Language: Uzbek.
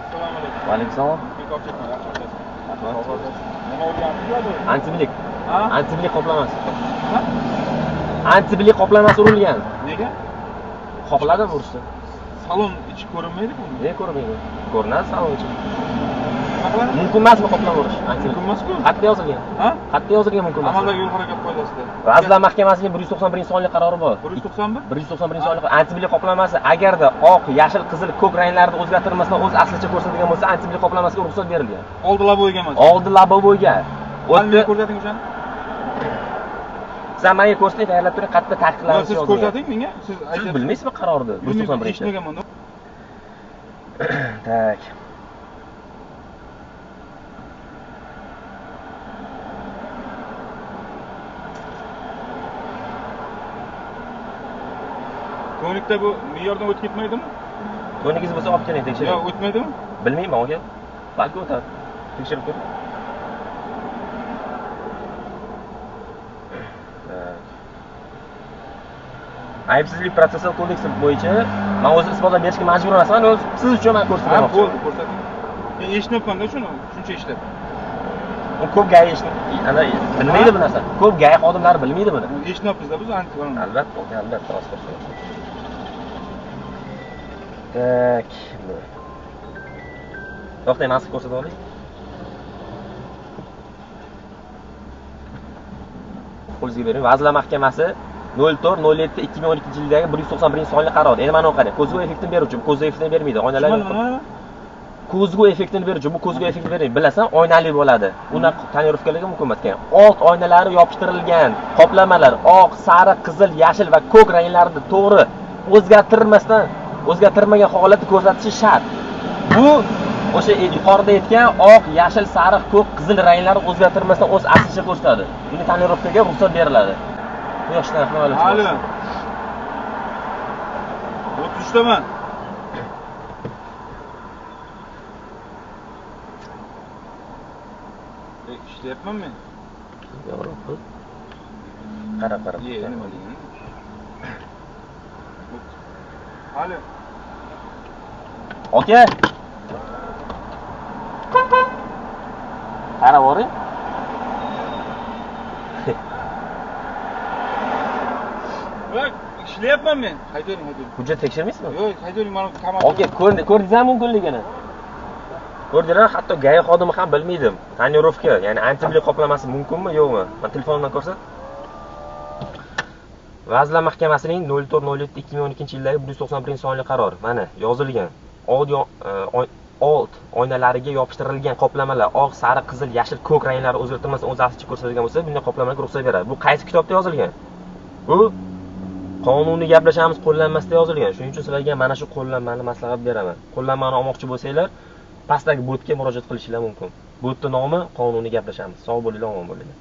Assalomu alaykum. Va alaykum salom. Bekor chekma, yaxshi o'tasiz. Nima o'rganyapsizlar? Antiblik. Ha? Antiblik qoplamasi. Ha? Antiblik qoplamasi urilgan. Nega? Qopladimi urishdi? Salon ichi ko'rinmaydi-ku. Nega ko'rmaydi? Ko'rinadi salon ichi. Nima qiladi? Mumkin emasmi qoplama urish? Mumkin emas-ku. Xatda yozilgan. Ha? Xatda yozilgan mumkin emas. Amaldagi yo'l harakat qoidasida. Vazirlar Mahkamasining 191-sonli qarori bor. 191? 191-sonli antiblik qoplamasi agarda oq, yashil, qizil, ko'k ranglarni o'zgartirmasdan o'z aslicha ko'rsatadigan bo'lsa, antiblik qoplamasiga ruxsat berilgan. Oldi labovoyga emas. Oldi labovoyga. O'tni ko'rsating o'shani. Siz menga ko'rsating, tayyorlab turing, qayerda taqiqlanishi Siz ko'rsating menga. Siz bilmaysizmi qarorni? 191. Eshitmaganman. Tak. Ko'nikda bu me'yordan o'tib ketmaydimi? Ko'nigingiz bo'lsa olib keling, tekshiring. Yo'q, o'tmaydimi? Bilmayman, aka. Balki o'tadi. Tekshirib ko'ring. Aybsizlik protsessual kodeksi bo'yicha men o'zim isbotlab berishga majbur emasman. O'z siz uchun men ko'rsataman. Bo'ldi, ko'rsating. Men eshitmayapman-da shuni, shuncha ishlab. U ko'p gay ana bilmaydi bu narsa. Ko'p gay xodimlari bilmaydi buni. Eshitmayapmiz-da biz antiqon. Albatta, albatta transport. Tak. To'xtang, men sizga ko'rsatib olay. Qo'lingizga bering. Vazirlar Mahkamasi 04/07/2012-yildagi 191-sonli qaror. Endi mana o'qing. Ko'zgu effektini beruvchi, bu ko'zgu effektini bermaydi. Oynalar ko'zgu effektini beruvchi, bu ko'zgu effektini bermaydi. Bilasan, oynali bo'ladi. Uni tonirovkaligi mumkin emas ekan. Old oynalari yopishtirilgan, qoplamalar oq, sariq, qizil, yashil va ko'k ranglarni to'g'ri o'zgartirmagan holatda ko'rsatishi shart. Bu o'sha yuqorida aytgan oq, yashil, sariq, ko'k, qizil ranglarni o'zgartirmasdan o'z aslicha ko'rsatadi. Buni tonirovkaga ruxsat beriladi. Bu yoshdan himoya Hali. 33 taman. Ishlayapman men. Yo'q. Qarab. Nima deyman? Hali. Aka. Qarab oring. Voy, ishlayapman men. Haydaylik. Hujjat tekshirmaysizmi? Yo'q, haydaylik, mana qamoq. Aka, ko'rdingizmi mumkinligini? Ko'rdinglar, hatto gay xodimi ham bilmaydim. Tonirovka, ya'ni antiblik qoplamasi mumkinmi, yo'qmi? Men telefondan ko'rsat. Vazirlar Mahkamasining 04/07/2012-yildagi 191-sonli qaror. Mana yozilgan. Old oynalariga yopishtirilgan qoplamalar oq, sariq, qizil, yashil, ko'k ranglarni o'zgartirmasdan o'z aslicha ko'rsatadigan bo'lsa, bunday qoplamalarga ruxsat beradi. Bu qaysi kitobda yozilgan? Bu qonuniy gaplashamiz qo'llanmasida yozilgan. Shuning uchun sizlarga mana shu qo'llanmani maslahat beraman. Qo'llanmani olmoqchi bo'lsanglar, pastdagi botga murojaat qilishingiz mumkin. Botning nomi qonuniy gaplashamiz. Sog' bo'linglar, omon bo'linglar.